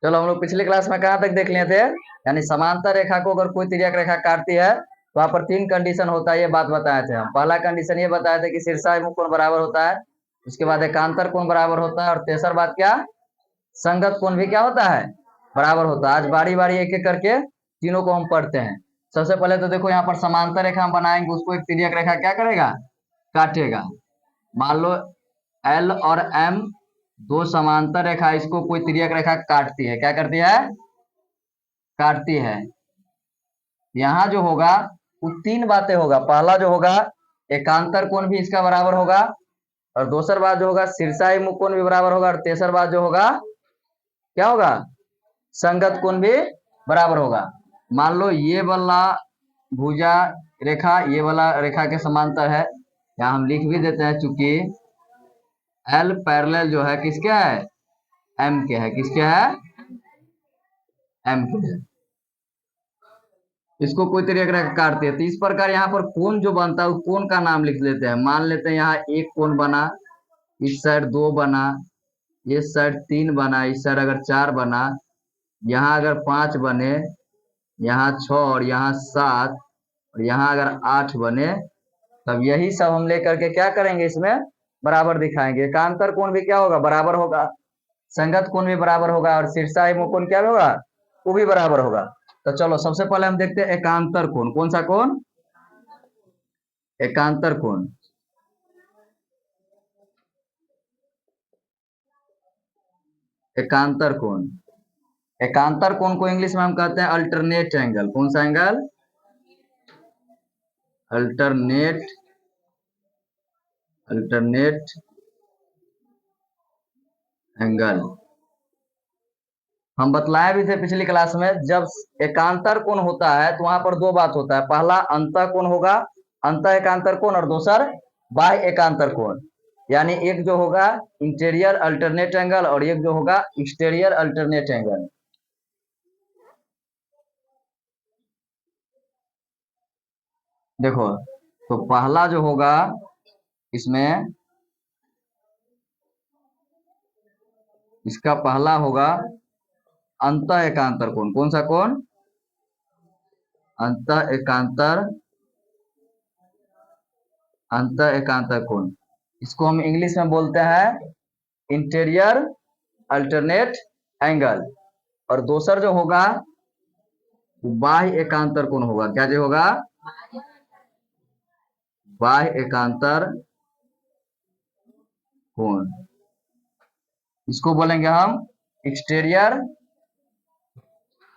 चलो, हम लोग पिछले क्लास में कहाँ तक देख लिए थे? यानी समांतर रेखा को अगर कोई तिर्यक रेखा काटती है तो वहां पर तीन कंडीशन होता है, ये बात बताए थे हम। पहला कंडीशन ये बताया था कि शीर्षाभिमुख कोण बराबर होता है, उसके बाद एकांतर कोण बराबर होता है, और तेसर बात क्या, संगत कोण भी क्या होता है, बराबर होता है। आज बारी बारी एक एक करके तीनों को हम पढ़ते हैं। सबसे पहले तो देखो, यहाँ पर समांतर रेखा हम बनाएंगे, उसको एक तिर्यक रेखा क्या करेगा, काटेगा। मान लो एल और एम दो समांतर रेखा, इसको कोई तिर्यक रेखा काटती है, क्या करती है, काटती है। यहाँ जो होगा वो तीन बातें होगा। पहला जो होगा, एकांतर कोण भी इसका बराबर होगा, और दूसर बात जो होगा शीर्षाभिमुख कोण भी बराबर होगा, और तेसर बात जो होगा क्या होगा, संगत कोण भी बराबर होगा। मान लो ये वाला भुजा रेखा ये वाला रेखा के समांतर है, यहाँ हम लिख भी देते हैं, चूंकि एल पैरेलल जो है किसके है, एम के है। किसके है, एम के है। इसको कोई तिर्यक रेखा काटती है, तो इस प्रकार यहाँ पर कोण जो बनता है उस कोण का नाम लिख लेते हैं। मान लेते हैं यहाँ एक कोण बना, इस साइड दो बना, इस साइड तीन बना, इस साइड अगर चार बना, यहाँ अगर पांच बने, यहाँ छह और यहाँ सात, और यहाँ अगर आठ बने, तब यही सब हम लेकर के क्या करेंगे, इसमें बराबर दिखाएंगे। एकांतर कोण भी क्या होगा, बराबर होगा, संगत कोण भी बराबर होगा, और शीर्षाभिमुख कोण क्या होगा, वो भी बराबर होगा। तो चलो सबसे पहले हम देखते हैं एकांतर कोण। कौन सा कोण, एकांतर कोण। एकांतर कोण, एकांतर कोण को इंग्लिश में हम कहते हैं अल्टरनेट एंगल। कौन सा एंगल, अल्टरनेट, अल्टरनेट एंगल। हम बतलाए भी थे पिछली क्लास में, जब एकांतर कोण होता है तो वहां पर दो बात होता है। पहला अंतः कोण होगा, अंतः एकांतर कोण, और दूसर बाह्य एकांतर कोण। यानी एक जो होगा इंटीरियर अल्टरनेट एंगल, और एक जो होगा एक्सटीरियर अल्टरनेट एंगल। देखो, तो पहला जो होगा इसमें, इसका पहला होगा अंतः एकांतर कोण। कौन सा कोण, अंतः एकांतर, अंतः एकांतर कोण। इसको हम इंग्लिश में बोलते हैं इंटीरियर अल्टरनेट एंगल। और दूसर जो होगा बाह्य एकांतर कोण होगा। क्या जो होगा, बाह्य एकांतर कोण। इसको बोलेंगे हम एक्सटीरियर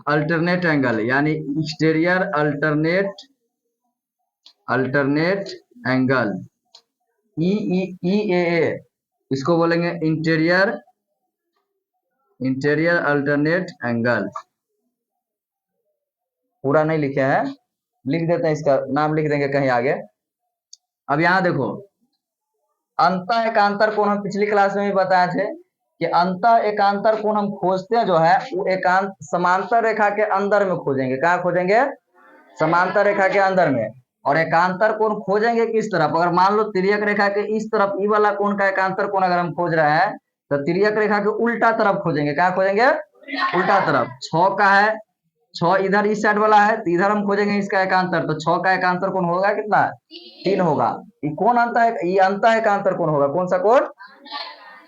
अल्टरनेट एंगल, यानी एक्सटीरियर अल्टरनेट, अल्टरनेट एंगल, ई ई ए, इसको बोलेंगे इंटीरियर, इंटीरियर अल्टरनेट एंगल। पूरा नहीं लिखे हैं, लिख देते हैं, इसका नाम लिख देंगे कहीं आगे। अब यहाँ देखो, अंतः एकांतर कोण हम पिछली क्लास में भी बताए थे कि अंतः एकांतर कोण हम खोजते हैं जो है वो एकांत समांतर रेखा के अंदर में खोजेंगे। कहाँ खोजेंगे, समांतर रेखा के अंदर में। और एकांतर कोण खोजेंगे किस तरफ, अगर मान लो तिर्यक रेखा के इस तरफ ई वाला कोण का एकांतर कोण अगर हम खोज रहे हैं, तो तिर्यक रेखा के उल्टा तरफ खोजेंगे। क्या खोजेंगे, उल्टा तरफ। छह का है, छह इधर इस साइड वाला है, तो इधर हम खोजेंगे इसका एकांतर, तो छह का एकांतर कोण होगा कितना, तीन होगा। ये कौन अंतः, ये अंतः एकांतर कोण होगा। कौन सा कोण,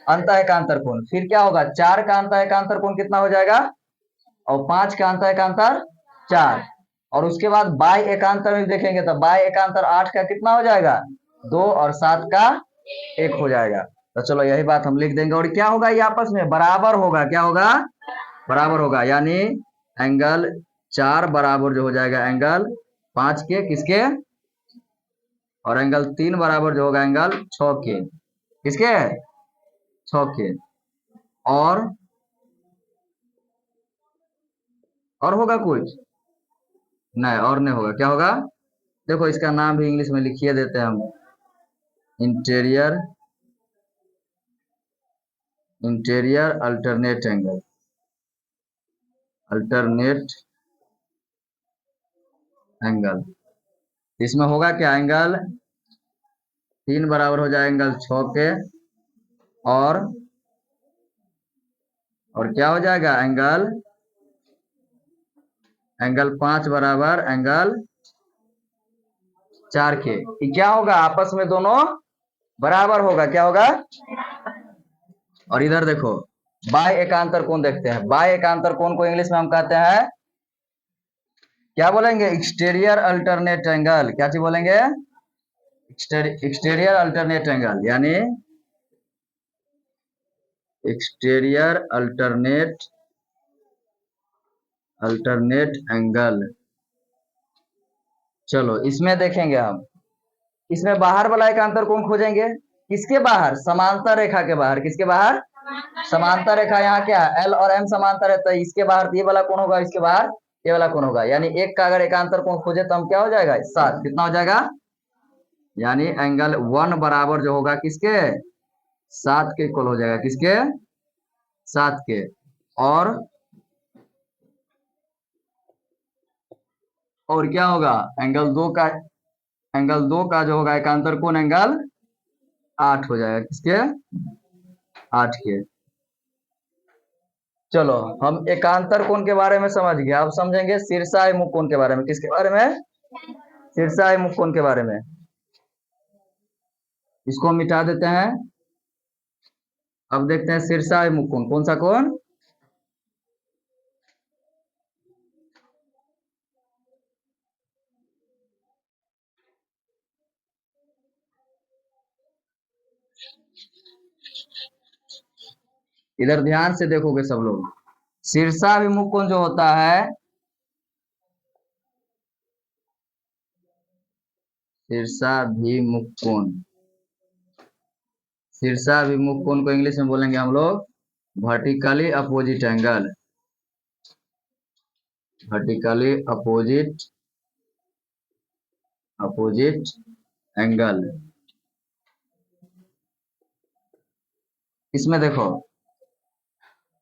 अंतः एकांतर कोण। फिर क्या होगा, चार का अंतः एकांतर कोण कितना हो जाएगा, और पांच का अंतः एकांतर चार। और उसके बाद बाह्य एकांतर में देखेंगे तो बाह्य एकांतर आठ का कितना हो जाएगा, दो, और सात का एक हो जाएगा। तो चलो यही बात हम लिख देंगे। और क्या होगा, ये आपस में बराबर होगा। क्या होगा, बराबर होगा, यानी एंगल चार बराबर जो हो जाएगा एंगल पांच के, किसके, और एंगल तीन बराबर जो होगा एंगल छह के, किसके, छह के। और होगा कुछ नहीं, और नहीं होगा। क्या होगा, देखो इसका नाम भी इंग्लिश में लिखिए देते हैं हम, interior, interior alternate angle, alternate angle. इसमें होगा क्या, एंगल तीन बराबर हो जाए एंगल छह के, और और क्या हो जाएगा एंगल, एंगल 5 बराबर एंगल 4 के। क्या होगा आपस में दोनों बराबर होगा, क्या होगा। और इधर देखो बाह्य एकांतर कोण देखते हैं। बाह्य एकांतर कोण को इंग्लिश में हम कहते हैं, क्या बोलेंगे, एक्सटीरियर अल्टरनेट एंगल। क्या चीज बोलेंगे, एक्सटीरियर अल्टरनेट एंगल, यानी एक्सटीरियर अल्टरनेट एंगल। चलो इसमें देखेंगे हम, इसमें बाहर वाला एकांतर कोण खोजेंगे, किसके बाहर, समांतर रेखा के बाहर। किसके बाहर, समांतर रेखा। यहाँ क्या है, एल और एम समांतर है, तो इसके बाहर ये वाला कोण होगा, इसके बाहर ये वाला कोण होगा। यानी एक का अगर एकांतर कोण खोजे तो हम क्या हो जाएगा 7, कितना हो जाएगा, यानी एंगल 1 बराबर जो होगा किसके, 7 के इक्वल हो जाएगा, किसके, 7 के। और क्या होगा, एंगल 2 का जो होगा एकांतर कोण एंगल 8 हो जाएगा, किसके, 8 के। चलो हम एकांतर कोण के बारे में समझ गए, अब समझेंगे शीर्षाभिमुख कोण के बारे में। किसके बारे में, शीर्षाभिमुख कोण के बारे में। इसको हम मिटा देते हैं, अब देखते हैं शीर्षाभिमुख कोण, कौन सा कोण, इधर ध्यान से देखोगे सब लोग। शीर्षाभिमुख कोण जो होता है, शीर्षाभिमुख कोण, शीर्षाभिमुख कोण को इंग्लिश में बोलेंगे हम लोग vertically opposite angle, vertically opposite angle. इसमें देखो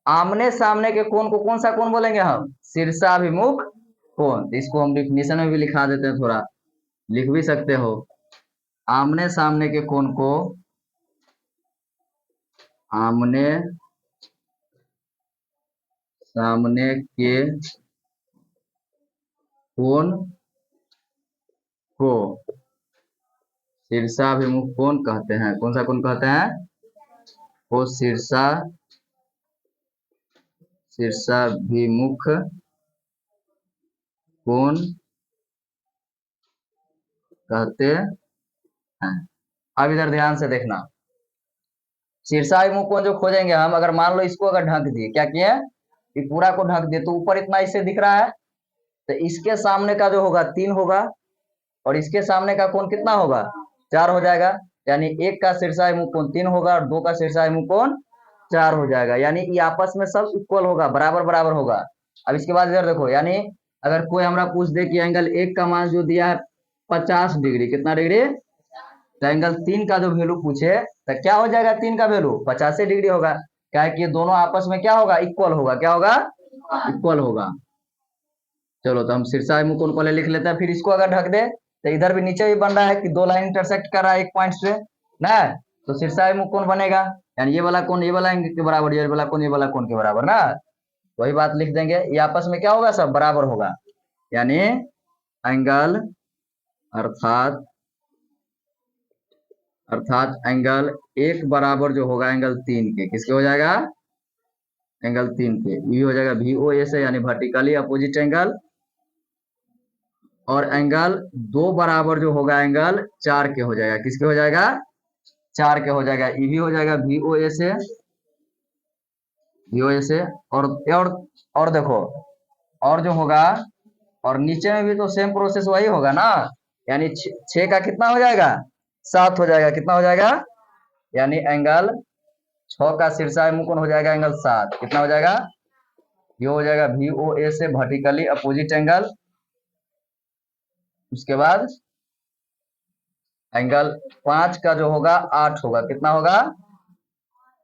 आमने सामने के कोण को कौन सा कोण बोलेंगे हम, शीर्षाभिमुख कोण। इसको हम डिफिनेशन में भी लिखा देते हैं, थोड़ा लिख भी सकते हो। आमने सामने के कोण को, आमने सामने के कोण को शीर्षाभिमुख कोण कहते हैं। कौन सा कोण कहते हैं, वो शीर्षाभिमुख कोण कहते हैं। अब इधर ध्यान से देखना, शीर्षाभिमुख कोण जो खोजेंगे हम, अगर मान लो इसको अगर ढक दिए, क्या किए, ये पूरा को ढक दिए, तो ऊपर इतना इससे दिख रहा है, तो इसके सामने का जो होगा 3 होगा, और इसके सामने का कोण कितना होगा, 4 हो जाएगा। यानी एक का शीर्षाभिमुख कोण 3 होगा और 2 का शीर्षाभिमुख कोण 4 हो जाएगा। यानी ये आपस में सब इक्वल होगा, बराबर बराबर होगा। अब इसके बाद इधर देखो, यानी अगर कोई हमरा पूछ दे कि एंगल 1 का मान जो दिया है 50 डिग्री, कितना डिग्री, तो एंगल 3 का जो वैल्यू पूछे तो क्या हो जाएगा, 3 का वैल्यू 85 डिग्री होगा। क्या है कि दोनों आपस में क्या होगा, इक्वल होगा। क्या होगा, इक्वल होगा। चलो तो हम शीर्षाभिमुख कोण पहले लिख लेते हैं, फिर इसको अगर ढक दे तो इधर भी नीचे भी बन रहा है कि 2 लाइन इंटरसेक्ट कर रहा है एक पॉइंट से ना, तो शीर्षाभिमुख कोण बनेगा, यानी ये वाला कोण ये वाला एंगल के बराबर, ये वाला कोण ये वाला कोण के बराबर ना। वही बात लिख देंगे, ये आपस में क्या होगा, सब बराबर होगा। यानी एंगल अर्थात एंगल 1 बराबर जो होगा एंगल 3 के, किसके हो जाएगा, एंगल 3 के। ये हो जाएगा VOA से, यानी वर्टिकली अपोजिट एंगल। और एंगल 2 बराबर जो होगा एंगल 4 के हो जाएगा, किसके हो जाएगा, 4 के हो जाएगा। ये भी हो जाएगा VOA से। और देखो, और जो होगा, और नीचे में भी तो सेम प्रोसेस वही होगा ना, यानी 6 का कितना हो जाएगा, 7 हो जाएगा। कितना हो जाएगा, यानी एंगल 6 का शीर्षाभिमुख कोण हो जाएगा एंगल 7, कितना हो जाएगा, ये हो जाएगा VOA से वर्टिकली अपोजिट एंगल। उसके बाद एंगल 5 का जो होगा 8 होगा, कितना होगा,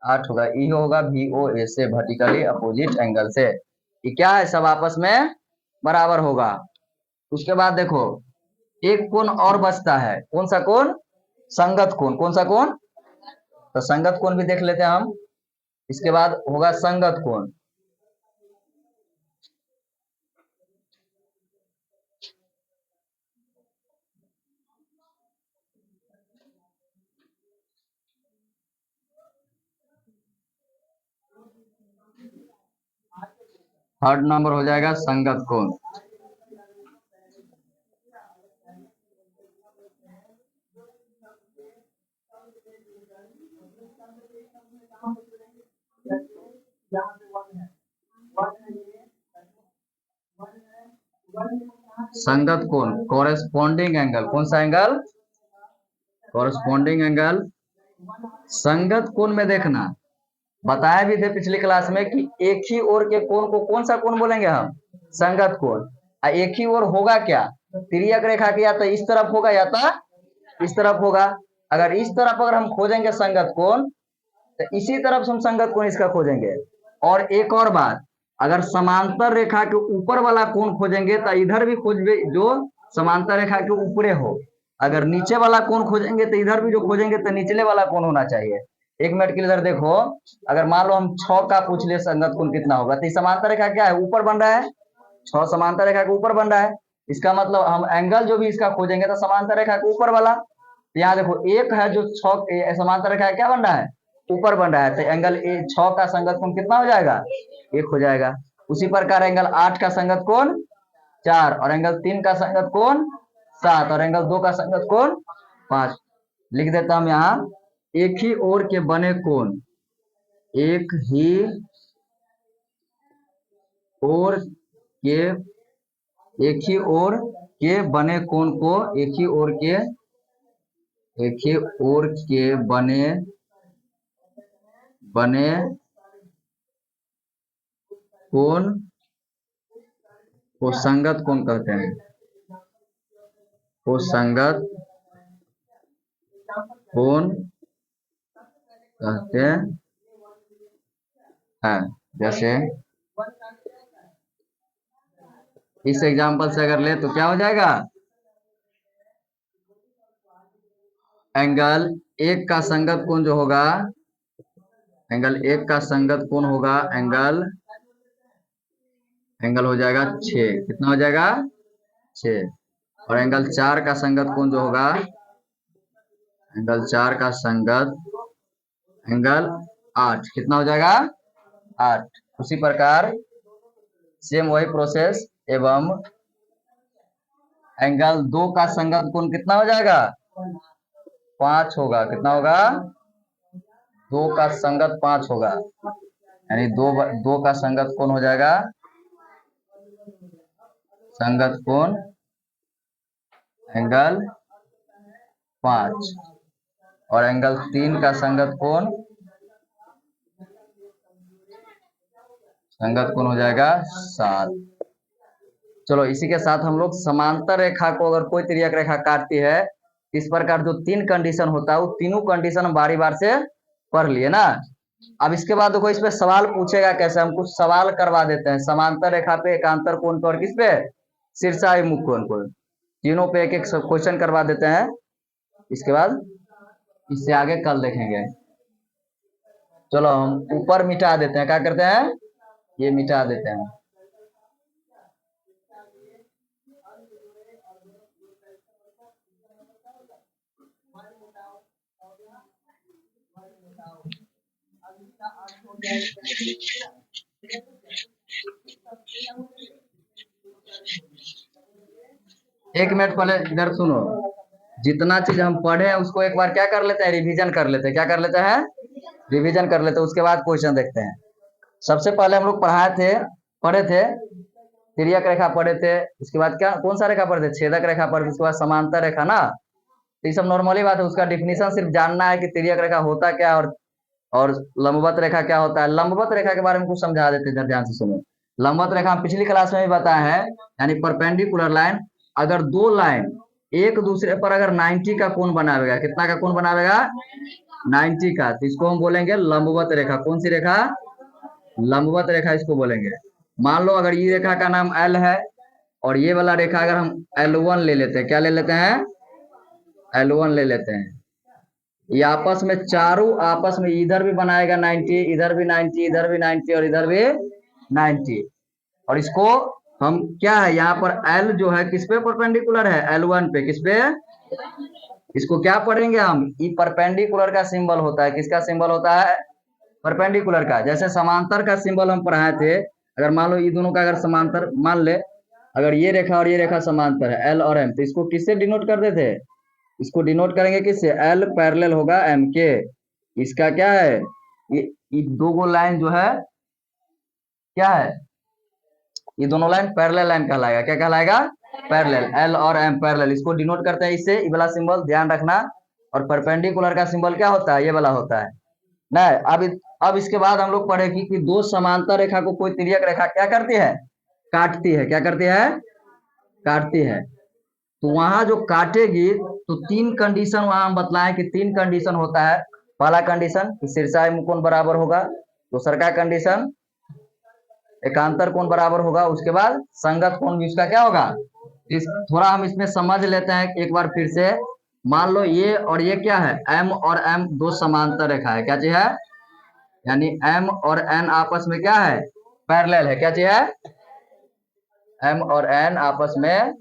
8 होगा। ये होगा VOA से वर्टिकली अपोजिट एंगल से। ये क्या है, सब आपस में बराबर होगा। उसके बाद देखो एक कोण और बचता है, कौन सा कोण, संगत कोण। कौन सा कोण, तो संगत कोण भी देख लेते हैं हम। इसके बाद होगा संगत कोण। थर्ड नंबर हो जाएगा संगत कोण। संगत कोण कॉरेस्पॉन्डिंग एंगल, कौन सा एंगल? Corresponding angle. संगत कोण में देखना बताया भी थे पिछली क्लास में कि एक ही ओर के कोण को कौन सा कोण बोलेंगे हम? संगत कोण। एक ही ओर होगा क्या? तिर्यक रेखा के या तो इस तरफ होगा या तो इस तरफ होगा। अगर इस तरफ अगर हम खोजेंगे संगत कोण तो इसी तरफ से हम संगत कोण इसका खोजेंगे। और एक और बात, अगर समांतर रेखा के ऊपर वाला कोण खोजेंगे तो इधर भी खोजबे जो समांतर रेखा के ऊपरे हो। अगर नीचे वाला कोण खोजेंगे तो इधर भी जो खोजेंगे तो निचले वाला कोण होना चाहिए। एक मिनट के लिए इधर देखो, अगर मान लो हम 6 का पूछ ले संगत कोण कितना होगा, तो समांतर रेखा क्या है? ऊपर बन रहा है। 6 समांतर रेखा के ऊपर बन रहा है, इसका मतलब हम एंगल जो भी इसका खोजेंगे तो समांतर रेखा के ऊपर वाला। यहाँ देखो एक है जो 6 समांतर रेखा क्या बन रहा है? ऊपर बन रहा है, तो एंगल 6 का संगत कोण कितना हो जाएगा? 1 हो जाएगा। उसी प्रकार एंगल 8 का संगत कोण 4, और एंगल 3 का संगत कोण 7, और एंगल 2 का संगत कोण 5। लिख देता हूं यहाँ, एक ही ओर के बने कोण, एक ही ओर के एक ही ओर के बने कोण को एक ही ओर के बने कोण को संगत कोण कहते हैं। को संगत कोण कहते हैं। जैसे इस एग्जांपल से अगर ले तो क्या हो जाएगा? एंगल 1 का संगत कोण जो होगा, एंगल 1 का संगत कोण होगा एंगल हो जाएगा 6। कितना हो जाएगा? 6। और एंगल 4 का संगत कोण जो होगा, एंगल 4 का संगत एंगल 8। कितना हो जाएगा? 8। उसी प्रकार सेम वही प्रोसेस एवं एंगल 2 का संगत कोण कितना हो जाएगा? 5 होगा। कितना होगा? 2 का संगत 5 होगा, यानी 2 का संगत कोण हो जाएगा संगत कोण एंगल 5, और एंगल 3 का संगत कोण हो जाएगा 7। चलो इसी के साथ हम लोग समांतर रेखा को अगर कोई तिर्यक रेखा काटती है, इस प्रकार जो 3 कंडीशन होता है वो तीनों कंडीशन हम बारी बार से पढ़ लिए ना। अब इसके बाद देखो इस पे सवाल पूछेगा कैसे, हम कुछ सवाल करवा देते हैं समांतर रेखा पे, एकांतर कोण पे और किस पे? शीर्षाभिमुख कोण को। तीनों पे एक एक क्वेश्चन करवा देते हैं। इसके बाद इससे आगे कल देखेंगे। चलो हम ऊपर मिटा देते हैं, क्या करते हैं? ये मिटा देते हैं। एक मिनट पहले इधर सुनो, जितना चीज हम पढ़े हैं उसको एक बार क्या कर लेते हैं? रिवीजन कर लेते हैं। क्या कर लेते हैं? रिवीजन कर लेते हैं। उसके बाद क्वेश्चन देखते हैं। सबसे पहले हम लोग पढ़े थे तिर्यक रेखा पढ़े थे। उसके बाद क्या कौन सा रेखा पढ़े थे? छेदक रेखा पढ़े थे। उसके बाद समांतर रेखा ना। तो ये सब नॉर्मली बात है, उसका डिफिनीशन सिर्फ जानना है कि तिर्यक रेखा होता क्या और लंबवत रेखा क्या होता है। लंबवत रेखा के बारे में कुछ समझा देते हैं, ध्यान से सुनो। लंबवत रेखा हम पिछली क्लास में भी बताया है, यानी परपेंडिकुलर लाइन। अगर 2 लाइन एक दूसरे पर अगर 90 का कोण बनावेगा, कितना का कोण बनावेगा? 90 का, तो इसको हम बोलेंगे लंबवत रेखा। कौन सी रेखा? लंबवत रेखा इसको बोलेंगे। मान लो अगर ये रेखा का नाम L है और ये वाला रेखा अगर हम L1 ले लेते हैं, क्या ले लेते हैं? L1 ले लेते हैं। ये आपस में चारों आपस में इधर भी बनाएगा 90, इधर भी 90, इधर भी 90 और इधर भी 90। और इसको हम क्या है यहाँ पर L जो है किस पे परपेंडिकुलर है? L1 पे। किस पे? इसको क्या पढ़ेंगे हम? ई परपेंडिकुलर का सिंबल होता है। किसका सिंबल होता है? परपेंडिकुलर का। जैसे समांतर का सिंबल हम पढ़ाए थे, अगर मान लो ये दोनों का अगर समांतर मान ले, अगर ये रेखा और ये रेखा समांतर है एल और एम, तो इसको किससे डिनोट करते थे? इसको डिनोट करेंगे किससे? एल पैरेलल होगा एम के। इसका क्या है? ये दो गो लाइन जो है क्या है? ये दोनों लाइन पैरेलल लाइन कहलाएगा। क्या कहलाएगा? पैरेलल। एल और एम पैरेलल, इसको डिनोट करते हैं इससे। ये वाला सिंबल ध्यान रखना। और परपेंडिकुलर का सिंबल क्या होता है? ये वाला होता है। नहीं, अब इसके बाद हम लोग पढ़ेगी कि दो समांतर रेखा को कोई तिर्यक रेखा क्या करती है? काटती है। क्या करती है? काटती है। तो वहां जो काटेगी तो तीन कंडीशन वहां हम बतलाएं कि तीन कंडीशन होता है। पहला कंडीशन कि शीर्षाय मुकोण बराबर होगा। दूसरा का कंडीशन एकांतर कोण बराबर होगा। उसके बाद संगत कोण भी उसका क्या होगा? थोड़ा हम इसमें समझ लेते हैं एक बार फिर से। मान लो ये और ये क्या है? एम और एम दो समांतर रेखा है। क्या चीज है? यानी एम और एन आपस में क्या है? पैरेलल है। क्या चीज है? एम और एन आपस में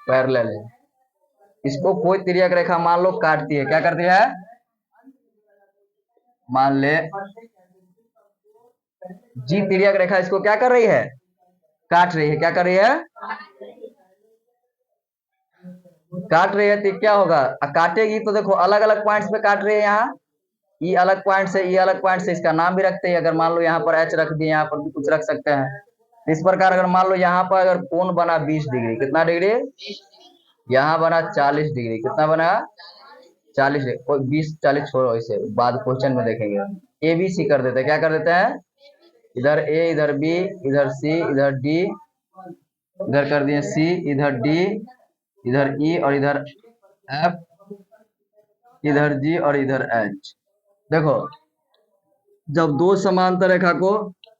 पैरेलल है। इसको कोई तिर्यक रेखा मान लो काटती है। क्या करती है? मान ले जी तिर्यक रेखा इसको क्या कर रही है? काट रही है। क्या कर रही है? काट रही है। तो क्या होगा? काटेगी तो देखो अलग अलग पॉइंट्स पे काट रही है। यहाँ ये अलग पॉइंट से, ये अलग पॉइंट से, इसका नाम भी रखते हैं। अगर मान लो यहाँ पर एच रख दिए, यहाँ पर भी कुछ रख सकते हैं। इस प्रकार अगर मान लो यहाँ पर अगर कोण बना 20 डिग्री, कितना डिग्री? यहाँ बना 40 डिग्री। कितना बना? 40 डिग्री। कोई 20 40 छोड़ो, इसे बाद क्वेश्चन में देखेंगे। ए बी सी कर देते हैं। क्या कर देते हैं? इधर ए, इधर बी, इधर सी, इधर डी, इधर कर दिए सी, इधर डी, इधर ई और इधर एफ, इधर जी और इधर एच। देखो जब दो समांतर रेखा को,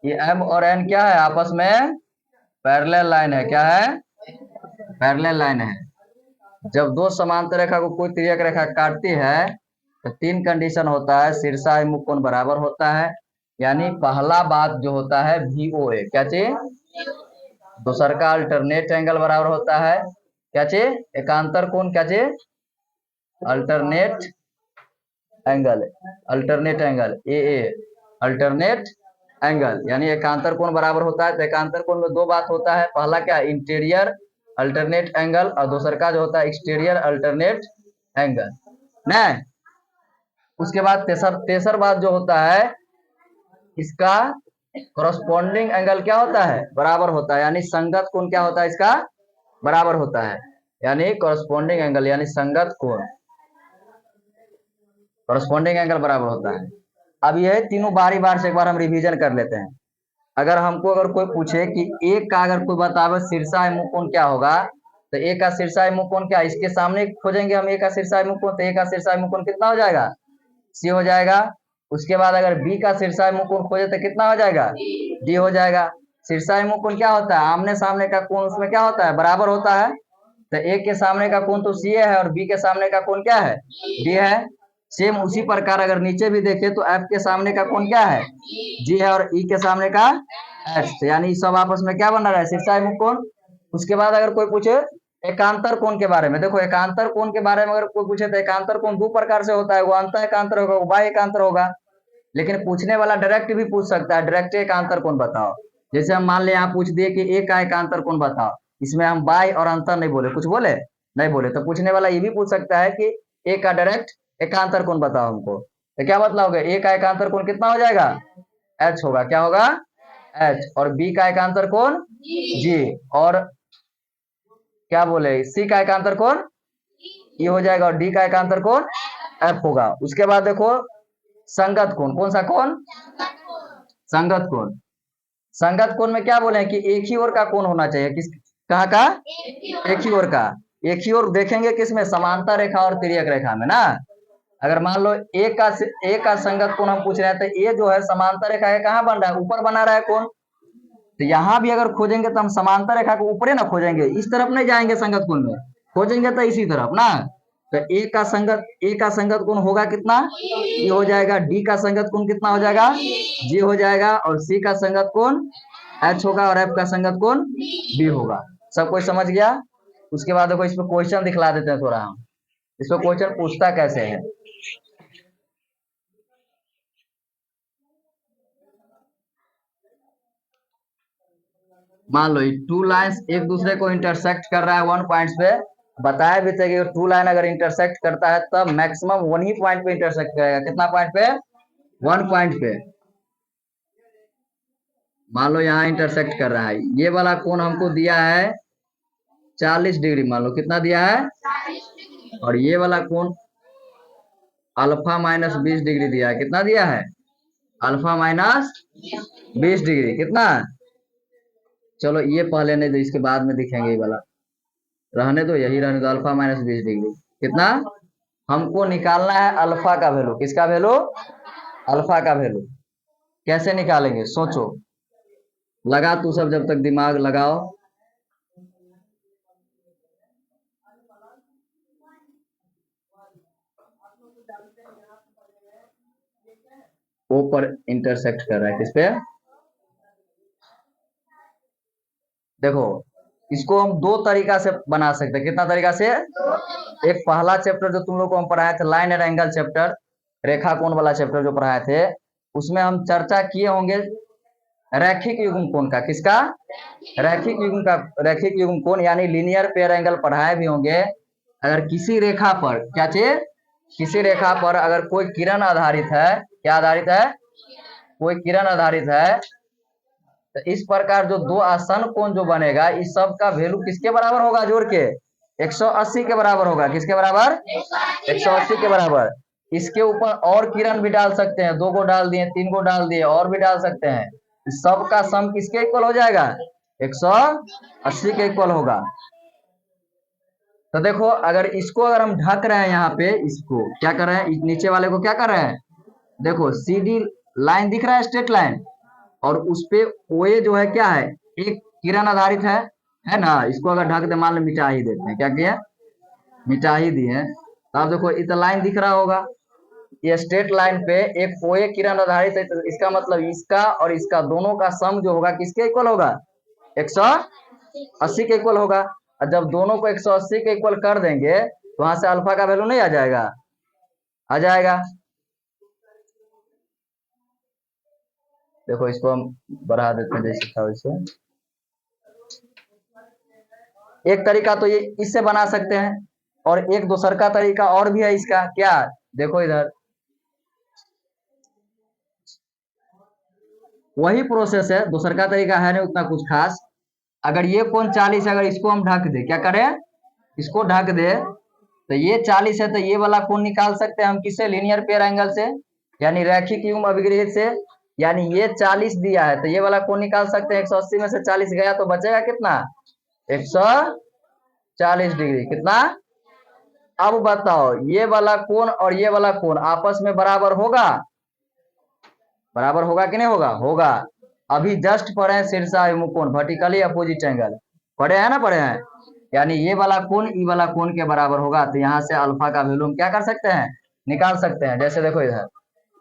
ये एम और एन क्या है? आपस में पैरेलल लाइन है। क्या है? पैरेलल लाइन है। जब दो समांतर रेखा को कोई तिर्यक रेखा काटती है तो तीन कंडीशन होता है। शीर्षाभिमुख कोण बराबर होता है, यानी पहला बात जो होता है VOA। क्या चीज? दूसर का अल्टरनेट एंगल बराबर होता है। क्या चीज? एकांतर कोण। क्या चीज? Alternate angle. Alternate angle AA alternate angle, यानी एकांतर कोण बराबर होता है। तो एकांतर कोण में दो बात होता है। पहला क्या? इंटीरियर अल्टरनेट एंगल, और दूसरा का जो होता है एक्सटीरियर अल्टरनेट एंगल। नहीं, उसके बाद तेसर बात जो होता है, इसका कॉरस्पॉन्डिंग एंगल क्या होता है? बराबर होता है। यानी संगत कोण क्या होता है? इसका बराबर होता है। यानी कॉरस्पॉन्डिंग एंगल यानी संगत कोण, कॉरस्पॉन्डिंग एंगल बराबर होता है। अब यह तीनों बारी बार से एक बार हम रिवीजन कर लेते हैं। अगर हमको अगर कोई पूछे कि एक का अगर कोई बतावे शीर्षाभिमुख कोण क्या होगा, तो एक का शीर्षाभिमुख कोण क्या? इसके सामने खोजेंगे हम एक का शीर्षाभिमुख कोण, तो एक का शीर्षाभिमुख कोण कितना हो जाएगा? सी हो जाएगा। उसके बाद अगर बी का शीर्षाभिमुख कोण खोजे तो कितना हो जाएगा? डी हो जाएगा। शीर्षाभिमुख कोण क्या होता है? आमने सामने का कोण, उसमें क्या होता है? बराबर होता है। तो एक के सामने का कोण तो सी है और बी के सामने का कोण क्या है? डी है। सेम उसी प्रकार अगर नीचे भी देखे तो एफ के सामने का कोण क्या है? जी है, और ई के सामने का एच। यानी सब आपस में क्या बन रहा है? शीर्षाभिमुख कोण। उसके बाद अगर कोई पूछे एकांतर कोण के बारे में, देखो एकांतर कोण के बारे में अगर कोई पूछे तो एकांतर कोण दो प्रकार से होता है। वो अंतः एकांतर होगा, वो बाह्य एकांतर होगा। लेकिन पूछने वाला डायरेक्ट भी पूछ सकता है, डायरेक्ट एकांतर कोण बताओ। जैसे हम मान ले यहाँ पूछ दिए कि एक का एकांतर कोण बताओ, इसमें हम बाह्य और अंतर नहीं बोले, कुछ बोले नहीं बोले, तो पूछने वाला ये भी पूछ सकता है कि एक का डायरेक्ट एकांतर कोण बताओ हमको। तो क्या बतलाओगे? एक का एकांतर कोण कितना हो जाएगा? H होगा। क्या होगा? H। और बी का एकांतर कोण G। और क्या बोले? सी का एकांतर कोण E हो जाएगा, और डी का एकांतर कोण F होगा। उसके बाद देखो संगत कोण, कौन सा कोण? संगत कोण। संगत कोण में क्या बोले कि एक ही ओर का कोण होना चाहिए। किस कहाँ का? एक ही ओर का। एक ही ओर देखेंगे किसमें? समांतर रेखा और तिर्यक रेखा में ना। अगर मान लो एक का संगत कोण हम पूछ रहे हैं, तो ये जो है समांतर रेखा है कहाँ बन रहा है? ऊपर बना रहा है कोण। तो यहाँ भी अगर खोजेंगे तो हम समांतर रेखा को ऊपर ना खोजेंगे, इस तरफ नहीं जाएंगे संगत कोण में, खोजेंगे तो इसी तरफ ना। तो ए का संगत कोण होगा कितना? ये हो जाएगा। डी का संगत कोण कितना हो जाएगा? जी हो जाएगा। और सी का संगत कोण एच होगा, और एफ का संगत कोण बी होगा। सब कोई समझ गया? उसके बाद देखो इसमें क्वेश्चन दिखला देते हैं थोड़ा हम, इसमें क्वेश्चन पूछता कैसे है। मान लो ये टू लाइन्स एक दूसरे को इंटरसेक्ट कर रहा है वन पॉइंट पे, बताया भी था कि टू लाइन अगर इंटरसेक्ट करता है तब मैक्सिमम वन ही पॉइंट पे इंटरसेक्ट करेगा। कितना पॉइंट पे? वन पॉइंट पे। मान लो यहाँ इंटरसेक्ट कर रहा है, ये वाला कोण हमको दिया है 40 डिग्री, मान लो कितना दिया है, और ये वाला कोण अल्फा माइनस 20 डिग्री दिया है। कितना दिया है? Alpha minus 20 degree. कितना? चलो ये पहले नहीं दो, इसके बाद में दिखेंगे ये वाला, रहने दो, यही रहने दो, अल्फा माइनस 20 डिग्री। कितना? हमको निकालना है अल्फा का वैल्यू। किसका वैल्यू? अल्फा का वैल्यू। कैसे निकालेंगे सोचो, लगा तू सब जब तक दिमाग लगाओ। ओ पर इंटरसेक्ट कर रहा है, किस पे? देखो इसको हम दो तरीका से बना सकते हैं। कितना तरीका से? एक पहला चैप्टर जो तुम लोग को हम पढ़ाए थे, लाइन एंड एंगल चैप्टर, रेखा कोण वाला चैप्टर जो पढ़ाए थे, उसमें हम चर्चा किए होंगे रैखिक युग्म कोण का। किसका? रैखिक युग्म का, रैखिक युग्म कोण यानी लीनियर पेयर एंगल पढ़ाए भी होंगे। अगर किसी रेखा पर, क्या चीज, किसी रेखा पर अगर कोई किरण आधारित है, क्या आधारित है? कोई किरण आधारित है, तो इस प्रकार जो दो आसन कोण जो बनेगा, इस सब का वैल्यू किसके बराबर होगा? जोड़ के 180 के बराबर होगा। किसके बराबर? 180 के बराबर। इसके ऊपर और किरण भी डाल सकते हैं, 2 को डाल दिए, 3 को डाल दिए, और भी डाल सकते हैं। इस सब का सम किसके इक्वल हो जाएगा? 180 के इक्वल होगा। तो देखो अगर इसको अगर हम ढक रहे हैं, यहाँ पे इसको क्या कर रहे हैं, नीचे वाले को क्या कर रहे हैं, देखो सीधी लाइन दिख रहा है, स्ट्रेट लाइन, और उस पे ओए जो है क्या है, एक किरण आधारित है ना। इसको अगर ढक दे, मान लो मिटा ही देते हैं, क्या किया, मिटा ही दिए। तो आप देखो इतना लाइन दिख रहा होगा, ये स्ट्रेट लाइन पे एक ओए किरण आधारित है, तो इसका मतलब इसका और इसका दोनों का सम जो होगा किसके इक्वल होगा? 180 के इक्वल होगा। और जब दोनों को 180 के इक्वल कर देंगे तो वहां से अल्फा का वैल्यू नहीं आ जाएगा? आ जाएगा। देखो इसको हम बढ़ा देते हैं जैसे था वैसे। एक तरीका तो ये इससे बना सकते हैं, और एक दूसर का तरीका और भी है इसका। क्या? देखो इधर वही प्रोसेस है, दूसर का तरीका है नहीं उतना कुछ खास। अगर ये कोण 40 है, अगर इसको हम ढक दे, क्या करें, इसको ढक दे, तो ये 40 है, तो ये वाला कोण निकाल सकते हैं हम किससे? लीनियर पेयर एंगल से, यानी रैखिक युग्म अभिग्रहित से। यानी ये 40 दिया है, तो ये वाला कोण निकाल सकते हैं। 180 में से 40 गया तो बचेगा कितना? 140 डिग्री। कितना? अब बताओ ये वाला कोण और ये वाला कोण आपस में बराबर होगा? बराबर होगा कि नहीं होगा? होगा। अभी जस्ट पढ़े हैं शीर्षाभिमुख कोण, वर्टिकली अपोजिट एंगल, पढ़े हैं ना, पढ़े हैं। यानी ये वाला कोण ई वाला कोण के बराबर होगा, तो यहाँ से अल्फा का वैल्यू हम क्या कर सकते हैं? निकाल सकते हैं। जैसे देखो इधर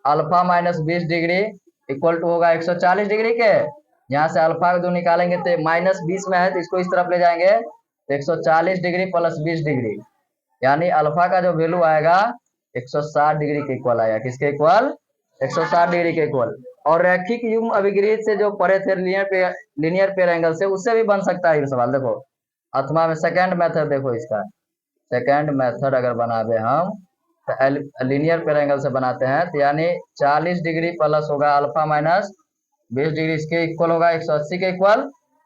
alpha minus 20 degree equal to होगा 140 डिग्री के। यहाँ से अल्फा जो निकालेंगे तो माइनस 20 में है, तो इसको इस तरफ ले जाएंगे, तो 140 डिग्री प्लस 20 डिग्री, यानी अल्फा का जो वैल्यू आएगा 160 डिग्री के इक्वल आएगा। किसके इक्वल? 160 डिग्री के इक्वल। और रैखिक युग्म अभिग्रहित से जो पढ़े थे लीनियर पेयर एंगल से, उससे भी बन सकता है ये सवाल। देखो अथवा में सेकंड मेथड, देखो इसका सेकंड मेथड अगर बनावे हम, तो लीनियर पेयर एंगल से बनाते हैं, तो यानी 40 डिग्री प्लस होगा अल्फा माइनस 20 डिग्री, इसके इक्वल होगा 180 के इक्वल।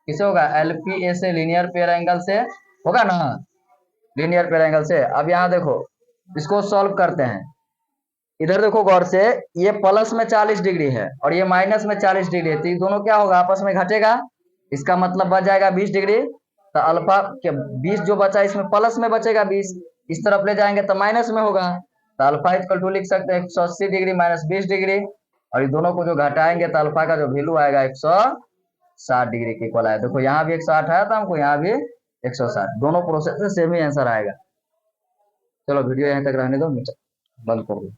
किसे होगा? एलपीए से, लीनियर पेयर एंगल से होगा ना, लीनियर पेयर एंगल से। अब यहाँ देखो इसको सॉल्व करते हैं। इधर देखो गौर से, ये प्लस में 40 डिग्री है और ये माइनस में 40 डिग्री है, तो ये दोनों क्या होगा? आपस में घटेगा। इसका मतलब बच जाएगा 20 डिग्री। तो अल्फा के 20 जो बचा इसमें प्लस में बचेगा 20, इस तरफ ले जाएंगे तो माइनस में होगा। तो अल्फा इक्वल टू लिख सकते हैं 180 डिग्री माइनस 20 डिग्री, और ये दोनों को जो घटाएंगे तो अल्फा का जो वैल्यू आएगा 160 डिग्री के इक्वल आया। देखो यहाँ भी 160 आया था हमको, यहाँ भी 160, दोनों प्रोसेस से सेम ही आंसर आएगा। चलो वीडियो यहाँ तक रहने दो, बंद कर दो।